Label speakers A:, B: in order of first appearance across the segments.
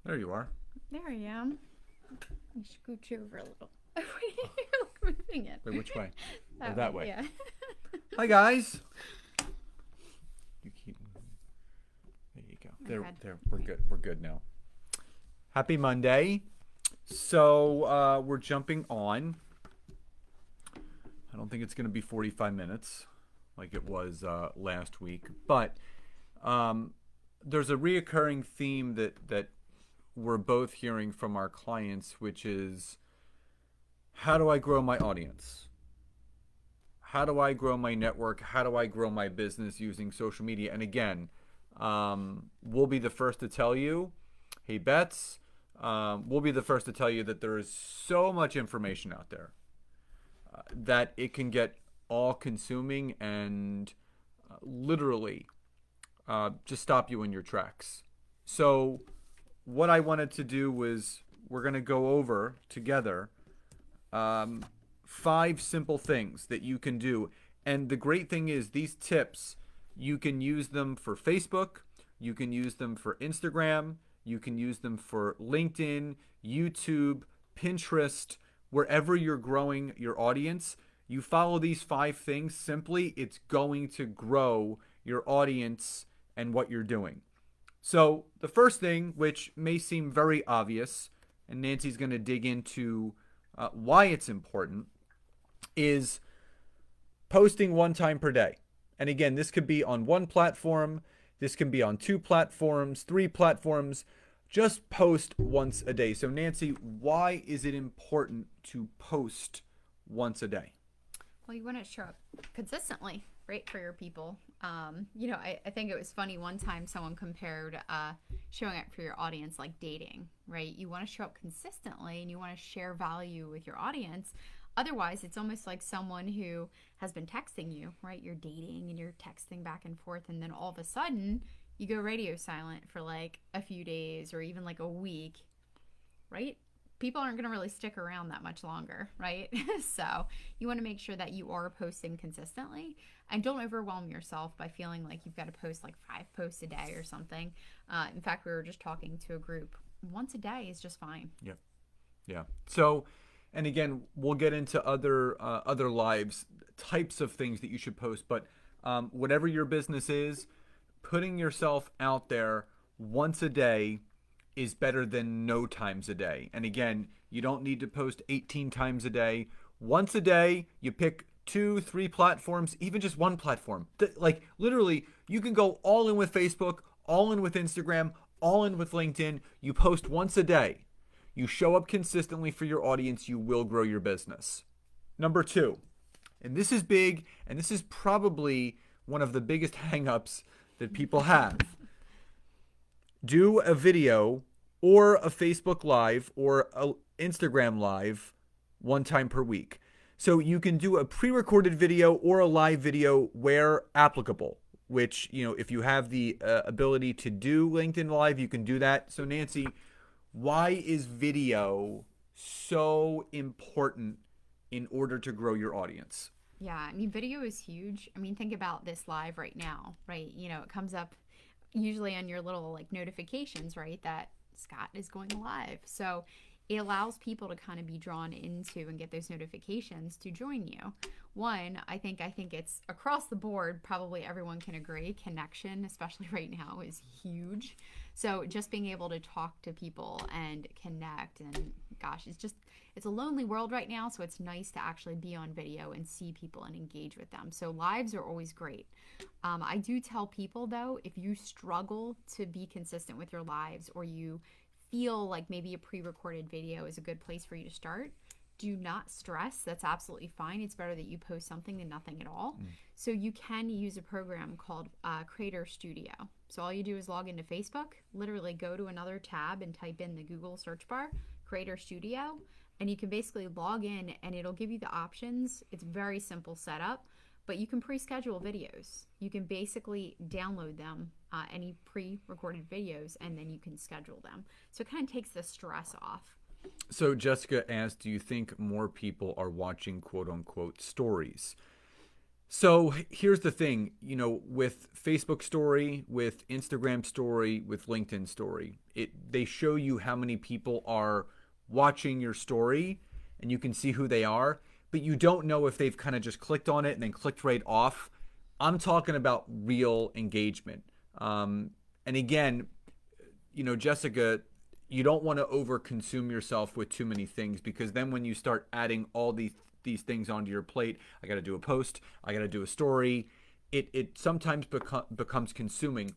A: There you are.
B: There I am. You scooch over a little. You're moving it.
A: Wait, which way?
B: That
A: way.
B: Yeah.
A: Hi, guys. You keep. There you go. There. We're good. We're good now. Happy Monday. So we're jumping on. I don't think it's going to be 45 minutes like it was last week, but there's a reoccurring theme that we're both hearing from our clients, which is, how do I grow my audience? How do I grow my network? How do I grow my business using social media? And again, we'll be the first to tell you, hey, Bets, we'll be the first to tell you that there is so much information out there that it can get all consuming and literally just stop you in your tracks. So what I wanted to do was, we're going to go over together 5 simple things that you can do. And the great thing is, these tips, you can use them for Facebook, you can use them for Instagram, you can use them for LinkedIn, YouTube, Pinterest, wherever you're growing your audience. You follow these 5 things simply, it's going to grow your audience and what you're doing. So the first thing, which may seem very obvious, and Nancy's going to dig into why it's important, is posting 1 time per day. And again, this could be on 1 platform, this can be on 2 platforms, 3 platforms. Just post once a day. So Nancy, why is it important to post once a day?
B: Well, you want to show up consistently, right, for your people. I think it was funny one time someone compared showing up for your audience like dating, right? You want to show up consistently and you want to share value with your audience. Otherwise, it's almost like someone who has been texting you, right? You're dating and you're texting back and forth, and then all of a sudden you go radio silent for like a few days or even like a week, right? People aren't going to really stick around that much longer, right? So you want to make sure that you are posting consistently, and don't overwhelm yourself by feeling like you've got to post like 5 posts a day or something. In fact, we were just talking to a group. Once a day is just fine.
A: Yep. Yeah. So, and again, we'll get into other lives, types of things that you should post, but whatever your business is, putting yourself out there once a day is better than no times a day. And again, you don't need to post 18 times a day. Once a day, you pick 2, 3 platforms, even just 1 platform. Like literally, you can go all in with Facebook, all in with Instagram, all in with LinkedIn. You post once a day. You show up consistently for your audience, you will grow your business. Number 2, and this is big, and this is probably one of the biggest hangups that people have. Do a video or a Facebook Live or an Instagram Live 1 time per week. So you can do a pre-recorded video or a live video where applicable, which, if you have the ability to do LinkedIn Live, you can do that. So Nancy, why is video so important in order to grow your audience?
B: Yeah, I mean, video is huge. I mean, think about this live right now, right? It comes up usually on your little like notifications, right, that Scott is going live. So it allows people to kind of be drawn into and get those notifications to join you. One, I think it's across the board, probably everyone can agree, connection, especially right now, is huge. So just being able to talk to people and connect, and gosh, it's a lonely world right now, so it's nice to actually be on video and see people and engage with them. So lives are always great. I do tell people, though, if you struggle to be consistent with your lives, or you feel like maybe a pre-recorded video is a good place for you to start, do not stress. That's absolutely fine. It's better that you post something than nothing at all. So you can use a program called Creator Studio. So all you do is log into Facebook, literally go to another tab and type in the Google search bar, Creator Studio, and you can basically log in and it'll give you the options. It's very simple setup, but you can pre-schedule videos. You can basically download them, any pre-recorded videos, and then you can schedule them. So it kind of takes the stress off.
A: So Jessica asked, do you think more people are watching quote unquote stories? So here's the thing, with Facebook story, with Instagram story, with LinkedIn story, they show you how many people are watching your story and you can see who they are, but you don't know if they've kind of just clicked on it and then clicked right off. I'm talking about real engagement. And again, Jessica, you don't want to over consume yourself with too many things, because then when you start adding all these things onto your plate, I got to do a post, I got to do a story, it sometimes becomes consuming.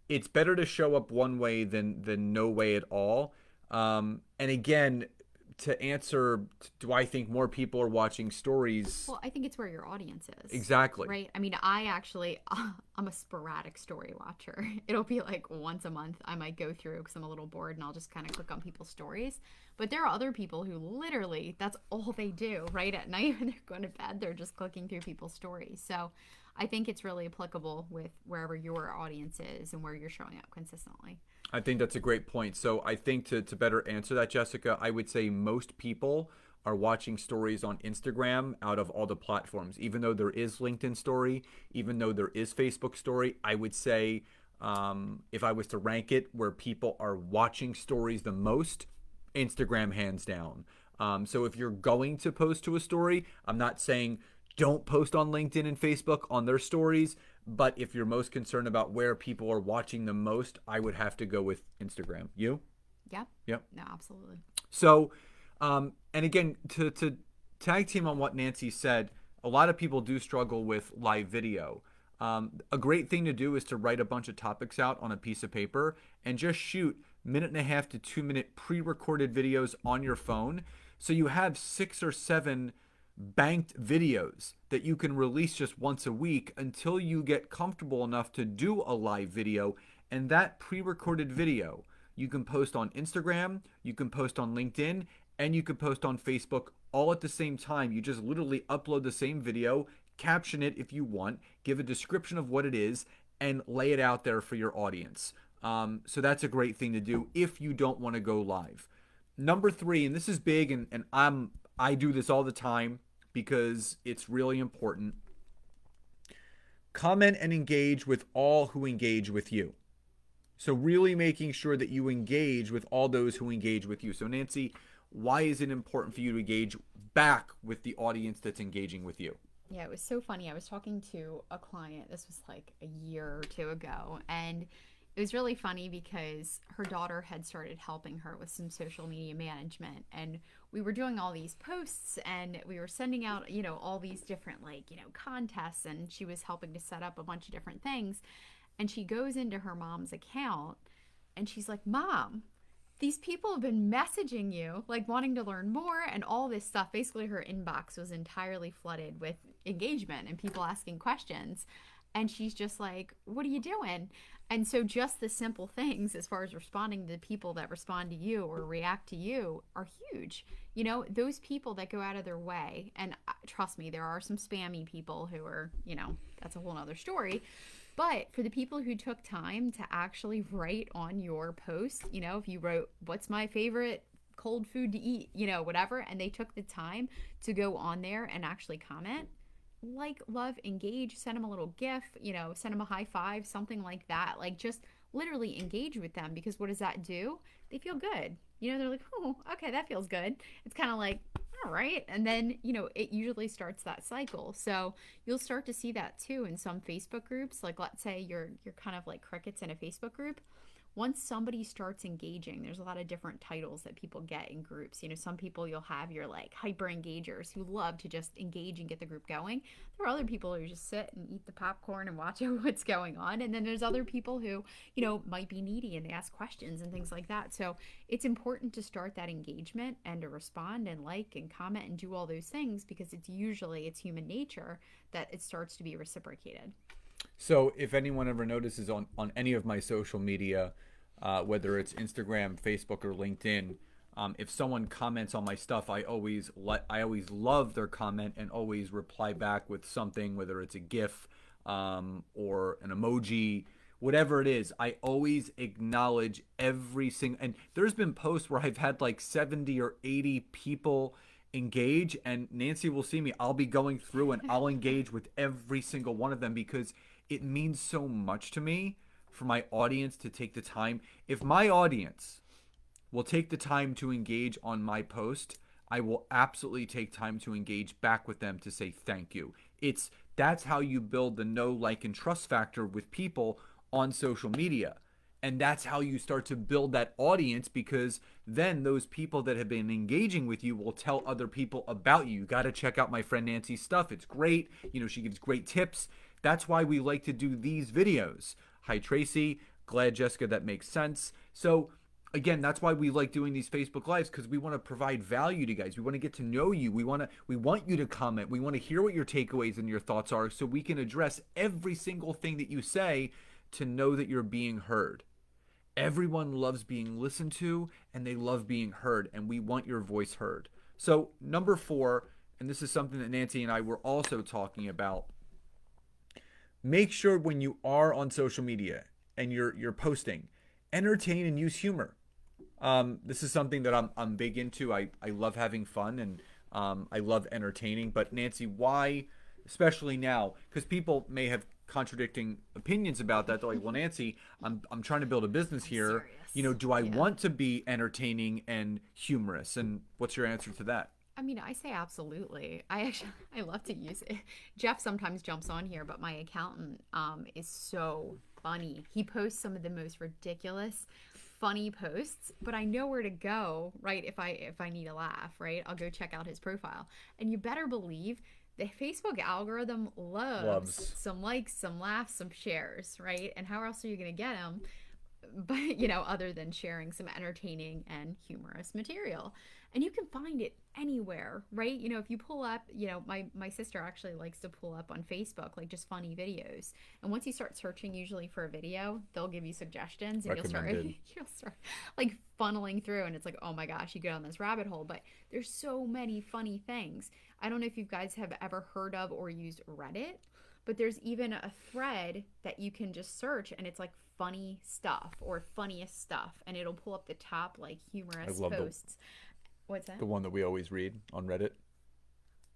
A: It's better to show up one way than no way at all. And again, to answer, do I think more people are watching stories?
B: Well, I think it's where your audience is.
A: Exactly.
B: Right? I mean, I'm a sporadic story watcher. It'll be like once a month I might go through because I'm a little bored and I'll just kind of click on people's stories. But there are other people who literally, that's all they do, right? At night when they're going to bed, they're just clicking through people's stories. So I think it's really applicable with wherever your audience is and where you're showing up consistently.
A: I think that's a great point. So I think to better answer that, Jessica, I would say most people are watching stories on Instagram out of all the platforms. Even though there is LinkedIn story, even though there is Facebook story, I would say if I was to rank it where people are watching stories the most, Instagram hands down. So if you're going to post to a story, I'm not saying don't post on LinkedIn and Facebook on their stories, but if you're most concerned about where people are watching the most, I would have to go with Instagram. You?
B: Yeah.
A: Yep.
B: No, absolutely.
A: So, and again, to tag team on what Nancy said, a lot of people do struggle with live video. A great thing to do is to write a bunch of topics out on a piece of paper and just shoot 1.5 to 2 minute pre-recorded videos on your phone. So you have 6 or 7 banked videos that you can release just once a week until you get comfortable enough to do a live video. And that pre-recorded video you can post on Instagram, you can post on LinkedIn, and you can post on Facebook all at the same time. You just literally upload the same video, caption it if you want, give a description of what it is, and lay it out there for your audience. So that's a great thing to do if you don't want to go live. Number 3, and this is big, and I do this all the time because it's really important. Comment and engage with all who engage with you. So really making sure that you engage with all those who engage with you. So Nancy, why is it important for you to engage back with the audience that's engaging with you?
B: Yeah, it was so funny. I was talking to a client, this was like a year or 2 ago, and it was really funny because her daughter had started helping her with some social media management, and we were doing all these posts and we were sending out, all these different contests, and she was helping to set up a bunch of different things. And she goes into her mom's account and she's like, "Mom, these people have been messaging you, like wanting to learn more and all this stuff." Basically, her inbox was entirely flooded with engagement and people asking questions. And she's just like, "What are you doing?" And so just the simple things as far as responding to the people that respond to you or react to you are huge. Those people that go out of their way, and trust me, there are some spammy people who are, that's a whole nother story. But for the people who took time to actually write on your post, if you wrote, "What's my favorite cold food to eat?" Whatever, and they took the time to go on there and actually comment, like, love, engage, send them a little gif, send them a high five, something like that. Like, just literally engage with them, because what does that do? They feel good. They're like, "Oh, okay, that feels good." It's kind of like, all right. And then, it usually starts that cycle. So you'll start to see that too in some Facebook groups. Like, let's say you're kind of like crickets in a Facebook group. Once somebody starts engaging, there's a lot of different titles that people get in groups. Some people, you'll have your like hyper engagers who love to just engage and get the group going. There are other people who just sit and eat the popcorn and watch what's going on. And then there's other people who, might be needy and they ask questions and things like that. So it's important to start that engagement and to respond and like and comment and do all those things, because it's human nature that it starts to be reciprocated.
A: So if anyone ever notices on any of my social media, whether it's Instagram, Facebook, or LinkedIn, if someone comments on my stuff, I always love their comment and always reply back with something, whether it's a GIF or an emoji, whatever it is. I always acknowledge every single. And there's been posts where I've had like 70 or 80 people engage, and Nancy will see me. I'll be going through and I'll engage with every single one of them because it means so much to me for my audience to take the time. If my audience will take the time to engage on my post, I will absolutely take time to engage back with them to say thank you. That's how you build the know, like, and trust factor with people on social media. And that's how you start to build that audience, because then those people that have been engaging with you will tell other people about you. You got to check out my friend Nancy's stuff. It's great. She gives great tips. That's why we like to do these videos. Hi, Tracy. Glad, Jessica, that makes sense. So again, that's why we like doing these Facebook Lives, because we want to provide value to you guys. We want to get to know you. We want you to comment. We want to hear what your takeaways and your thoughts are, so we can address every single thing that you say to know that you're being heard. Everyone loves being listened to, and they love being heard, and we want your voice heard. So number 4, and this is something that Nancy and I were also talking about, make sure when you are on social media and you're posting, entertain and use humor. This is something that I'm big into. I love having fun, and I love entertaining. But Nancy, why, especially now, because people may have contradicting opinions about that. They're like, well, Nancy, I'm trying to build a business here. Do I want to be entertaining and humorous? And what's your answer to that?
B: I mean, I say absolutely. I love to use it. Jeff sometimes jumps on here, but my accountant is so funny. He posts some of the most ridiculous, funny posts, but I know where to go, right? If I need a laugh, right? I'll go check out his profile. And you better believe the Facebook algorithm loves some likes, some laughs, some shares, right? And how else are you going to get them? But, other than sharing some entertaining and humorous material. And you can find it anywhere, right? If you pull up, my sister actually likes to pull up on Facebook, like, just funny videos. And once you start searching usually for a video, they'll give you suggestions, and you'll start like funneling through, and it's like, oh my gosh, you go down this rabbit hole. But there's so many funny things. I don't know if you guys have ever heard of or used Reddit, but there's even a thread that you can just search, and it's like funny stuff or funniest stuff, and it'll pull up the top, like, humorous posts. What's that?
A: The one that we always read on Reddit.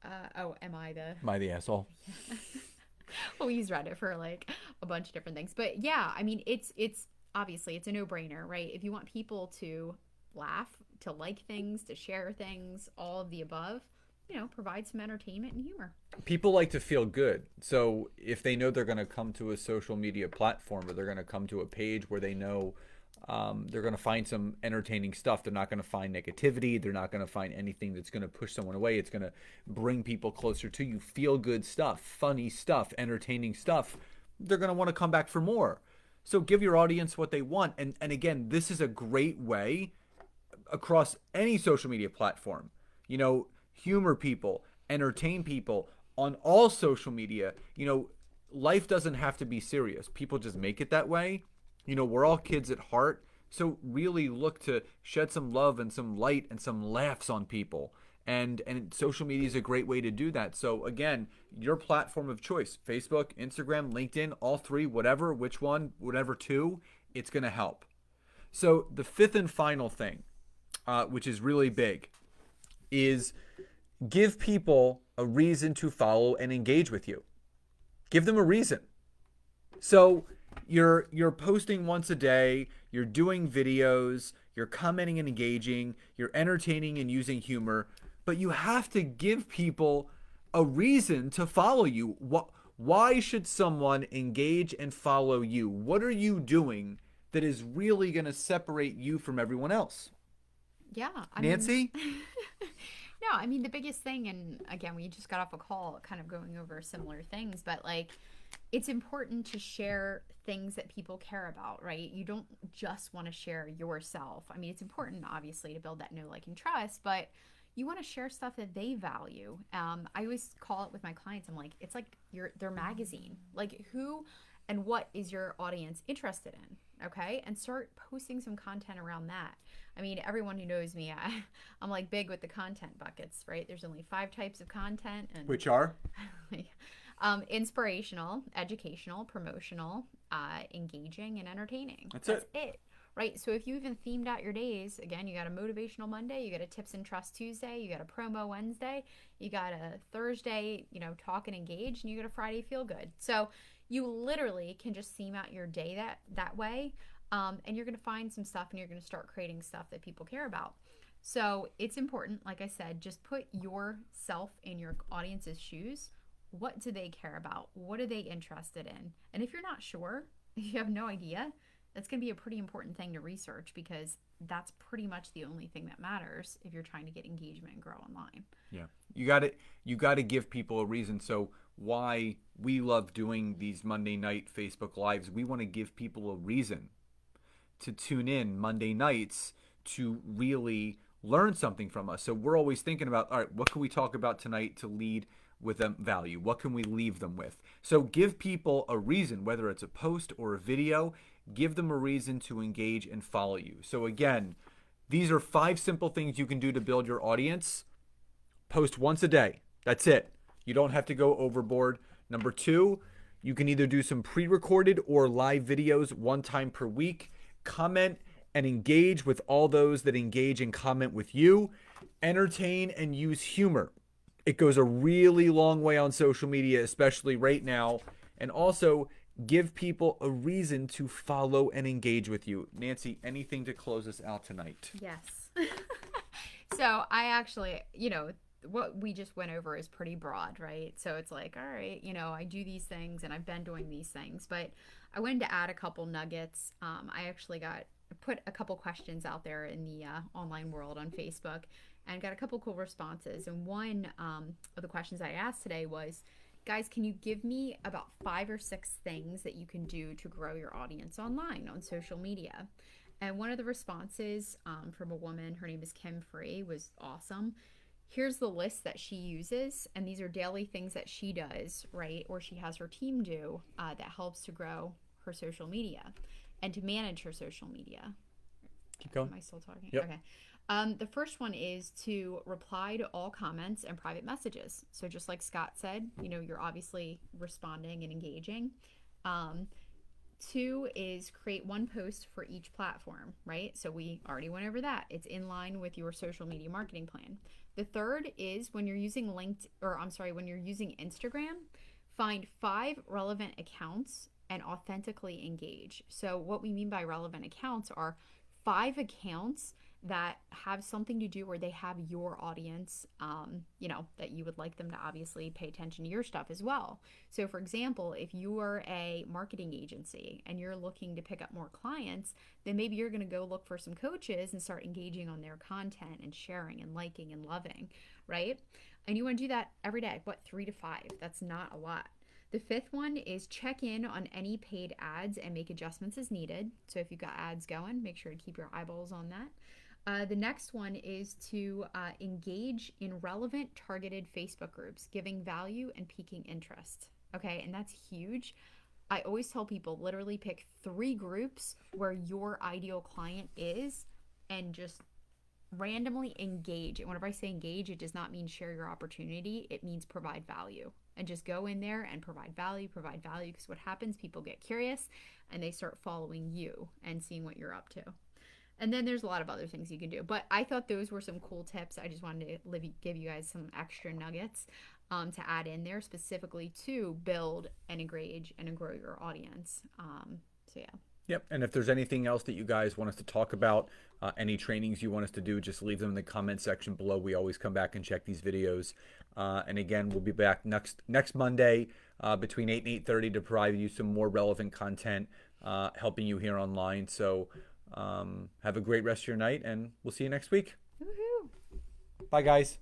B: Am I
A: the asshole?
B: Well, we use Reddit for like a bunch of different things, but yeah, I mean, it's obviously it's a no-brainer, right? If you want people to laugh, to like things, to share things, all of the above, provide some entertainment and humor.
A: People like to feel good. So if they know they're going to come to a social media platform, or they're going to come to a page where they know they're going to find some entertaining stuff, they're not going to find negativity, they're not going to find anything that's going to push someone away. It's going to bring people closer to you. Feel good stuff, funny stuff, entertaining stuff. They're going to want to come back for more. So give your audience what they want. And again, this is a great way across any social media platform. Humor people, entertain people on all social media. Life doesn't have to be serious. People just make it that way. We're all kids at heart. So really look to shed some love and some light and some laughs on people. And social media is a great way to do that. So again, your platform of choice, Facebook, Instagram, LinkedIn, all 3, which one, whatever 2, it's going to help. So the 5th and final thing, which is really big, is give people a reason to follow and engage with you. Give them a reason. So you're posting once a day, you're doing videos, you're commenting and engaging, you're entertaining and using humor, but you have to give people a reason to follow you. Why should someone engage and follow you? What are you doing that is really going to separate you from everyone else?
B: Yeah.
A: Nancy?
B: No, I mean, the biggest thing, and again, we just got off a call kind of going over similar things, but like, it's important to share things that people care about, right? You don't just want to share yourself. I mean, it's important, obviously, to build that know, like, and trust, but you want to share stuff that they value. I always call it with my clients, I'm like, it's like their magazine. Like, who and what is your audience interested in, okay? And start posting some content around that. I mean, everyone who knows me, I'm like big with the content buckets, right? There's only 5 types of content. And
A: which are?
B: Inspirational, educational, promotional, engaging, and entertaining. That's it. right? So if you even themed out your days, again, you got a motivational Monday, you got a tips and trust Tuesday, you got a promo Wednesday, you got a Thursday, talk and engage, and you got a Friday feel good. So you literally can just theme out your day that way. And you're going to find some stuff and you're going to start creating stuff that people care about. So it's important, like I said, just put yourself in your audience's shoes. What do they care about? What are they interested in? And if you're not sure, if you have no idea, that's going to be a pretty important thing to research, because that's pretty much the only thing that matters if you're trying to get engagement and grow online.
A: Yeah. You got to give people a reason. So why we love doing these Monday night Facebook Lives, we want to give people a reason to tune in Monday nights to really learn something from us. So we're always thinking about, all right, what can we talk about tonight to lead with them value? What can we leave them with? So give people a reason, whether it's a post or a video, give them a reason to engage and follow you. So again, these are 5 simple things you can do to build your audience. Post once a day. That's it. You don't have to go overboard. Number 2, you can either do some pre-recorded or live videos 1 time per week. Comment and engage with all those that engage and comment with you. Entertain and use humor. It goes a really long way on social media, especially right now. And also give people a reason to follow and engage with you. Nancy, anything to close us out tonight?
B: Yes. So I actually, what we just went over is pretty broad, right? So it's like, all right, I do these things and I've been doing these things, but I wanted to add a couple nuggets. I actually put a couple questions out there in the online world on Facebook and got a couple cool responses. And one of the questions I asked today was, guys, can you give me about 5 or 6 things that you can do to grow your audience online on social media? And one of the responses from a woman, her name is Kim Free, was awesome. Here's the list that she uses, and these are daily things that she does, right? Or she has her team do that helps to grow her social media and to manage her social media.
A: Keep going.
B: Am I still talking?
A: Yep.
B: Okay. The first one is to reply to all comments and private messages. So just like Scott said, you're obviously responding and engaging. 2 is create 1 post for each platform, right? So we already went over that. It's in line with your social media marketing plan. The third is when you're using when you're using Instagram, find 5 relevant accounts and authentically engage. So what we mean by relevant accounts are 5 accounts that have something to do where they have your audience, that you would like them to obviously pay attention to your stuff as well. So for example, if you are a marketing agency and you're looking to pick up more clients, then maybe you're going to go look for some coaches and start engaging on their content and sharing and liking and loving, right? And you want to do that every day. 3 to 5? That's not a lot. The 5th one is check in on any paid ads and make adjustments as needed. So if you've got ads going, make sure to keep your eyeballs on that. The next one is to engage in relevant targeted Facebook groups, giving value and piquing interest. Okay, and that's huge. I always tell people literally pick 3 groups where your ideal client is and just randomly engage. And whenever I say engage, it does not mean share your opportunity. It means provide value. And just go in there and provide value, because what happens, people get curious and they start following you and seeing what you're up to. And then there's a lot of other things you can do. But I thought those were some cool tips. I just wanted to give you guys some extra nuggets to add in there specifically to build and engage and grow your audience. So yeah.
A: Yep. And if there's anything else that you guys want us to talk about, any trainings you want us to do, just leave them in the comment section below. We always come back and check these videos. And again, we'll be back next Monday between 8 and 8:30 to provide you some more relevant content, helping you here online. So have a great rest of your night, and we'll see you next week.
B: Woohoo!
A: Bye, guys.